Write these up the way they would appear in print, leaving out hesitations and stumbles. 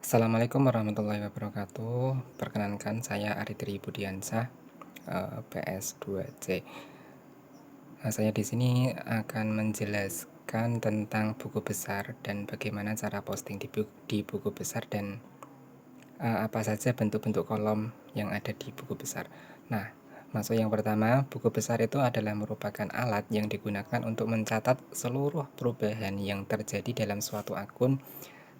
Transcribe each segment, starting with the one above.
Assalamualaikum warahmatullahi wabarakatuh. Perkenankan saya Aritri Budiansah, PS2C. Saya di sini akan menjelaskan tentang buku besar dan bagaimana cara posting di buku besar dan apa saja bentuk-bentuk kolom yang ada di buku besar. Nah, masuk yang pertama, buku besar itu adalah merupakan alat yang digunakan untuk mencatat seluruh perubahan yang terjadi dalam suatu akun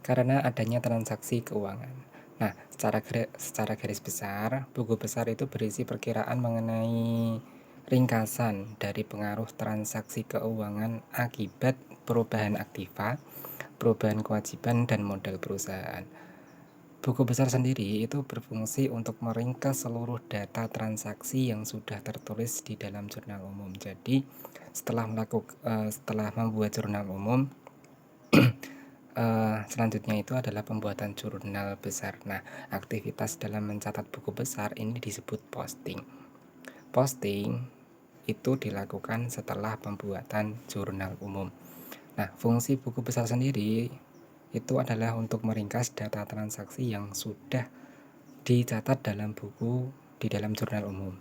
karena adanya transaksi keuangan. Nah, secara garis besar, buku besar itu berisi perkiraan mengenai ringkasan dari pengaruh transaksi keuangan akibat perubahan aktiva, perubahan kewajiban, dan modal perusahaan. Buku besar sendiri itu berfungsi untuk meringkas seluruh data transaksi yang sudah tertulis di dalam jurnal umum. Jadi, setelah membuat jurnal umum, selanjutnya itu adalah pembuatan jurnal besar. Nah, aktivitas dalam mencatat buku besar ini disebut posting. Posting itu dilakukan setelah pembuatan jurnal umum. Nah, fungsi buku besar sendiri itu adalah untuk meringkas data transaksi yang sudah dicatat dalam buku di dalam jurnal umum.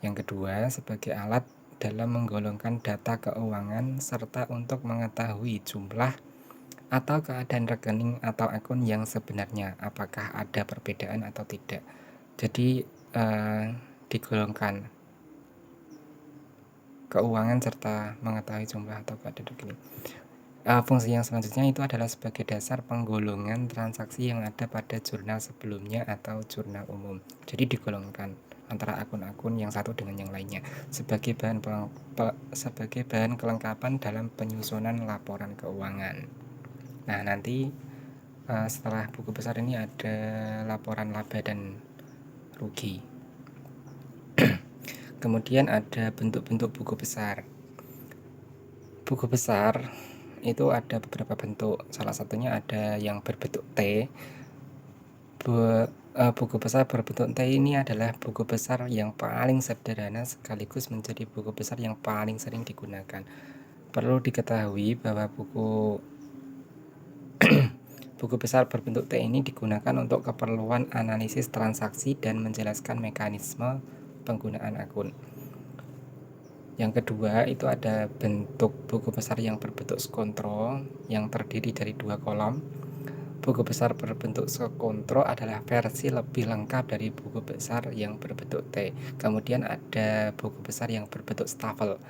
Yang kedua, sebagai alat dalam menggolongkan data keuangan serta untuk mengetahui jumlah atau keadaan rekening atau akun yang sebenarnya, apakah ada perbedaan atau tidak. Jadi digolongkan keuangan serta mengetahui jumlah atau keadaan rekening. Fungsi yang selanjutnya itu adalah sebagai dasar penggolongan transaksi yang ada pada jurnal sebelumnya atau jurnal umum. Jadi digolongkan antara akun-akun yang satu dengan yang lainnya sebagai bahan kelengkapan dalam penyusunan laporan keuangan. Nah, nanti setelah buku besar ini ada laporan laba dan rugi. Kemudian ada bentuk-bentuk buku besar. Buku besar itu ada beberapa bentuk. Salah satunya ada yang berbentuk T. Buku besar berbentuk T ini adalah buku besar yang paling sederhana sekaligus menjadi buku besar yang paling sering digunakan. Perlu diketahui bahwa buku besar berbentuk T ini digunakan untuk keperluan analisis transaksi dan menjelaskan mekanisme penggunaan akun. Yang kedua itu ada bentuk buku besar yang berbentuk skontro yang terdiri dari 2 kolom. Buku besar berbentuk skontro adalah versi lebih lengkap dari buku besar yang berbentuk T. Kemudian ada buku besar yang berbentuk stafel.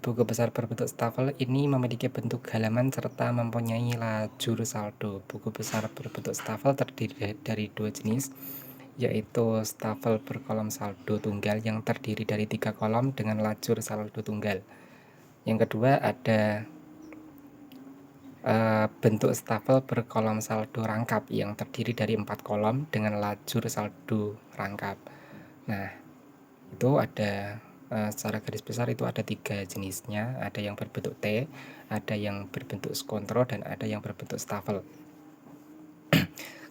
Buku besar berbentuk stafel ini memiliki bentuk halaman serta mempunyai lajur saldo. Buku besar berbentuk stafel terdiri dari 2 jenis, yaitu stafel berkolom saldo tunggal yang terdiri dari 3 kolom dengan lajur saldo tunggal. Yang kedua ada bentuk stafel berkolom saldo rangkap yang terdiri dari 4 kolom dengan lajur saldo rangkap. Nah, itu ada secara garis besar itu ada 3 jenisnya, ada yang berbentuk T, ada yang berbentuk skontro, dan ada yang berbentuk stafel.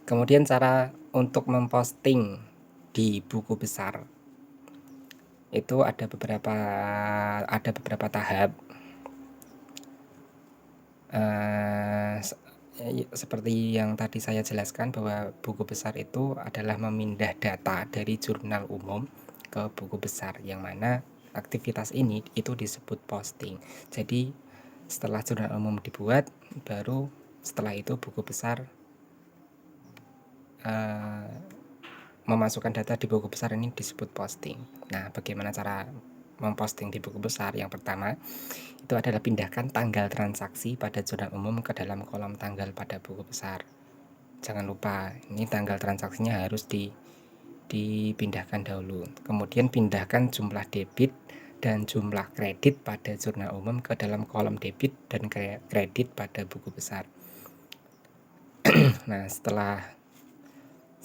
Kemudian cara untuk memposting di buku besar itu ada beberapa tahap. Seperti yang tadi saya jelaskan bahwa buku besar itu adalah memindah data dari jurnal umum ke buku besar, yang mana aktivitas ini itu disebut posting. Jadi setelah jurnal umum dibuat, baru setelah itu buku besar memasukkan data di buku besar ini disebut posting. Nah, bagaimana cara memposting di buku besar? Yang pertama itu adalah pindahkan tanggal transaksi pada jurnal umum ke dalam kolom tanggal pada buku besar. Jangan lupa, ini tanggal transaksinya harus dipindahkan dahulu. Kemudian pindahkan jumlah debit dan jumlah kredit pada jurnal umum ke dalam kolom debit dan kredit pada buku besar. Nah, setelah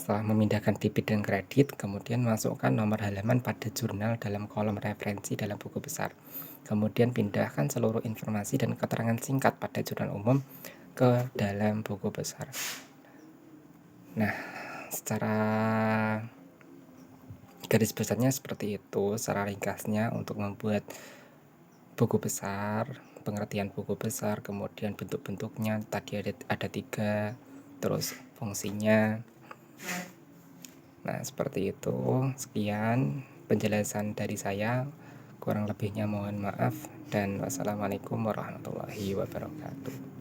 memindahkan debit dan kredit, kemudian masukkan nomor halaman pada jurnal dalam kolom referensi dalam buku besar. Kemudian pindahkan seluruh informasi dan keterangan singkat pada jurnal umum ke dalam buku besar. Nah, secara garis besarnya seperti itu, secara ringkasnya untuk membuat buku besar, pengertian buku besar, kemudian bentuk-bentuknya tadi ada 3, terus fungsinya. Nah, seperti itu. Sekian penjelasan dari saya. Kurang lebihnya mohon maaf dan wassalamualaikum warahmatullahi wabarakatuh.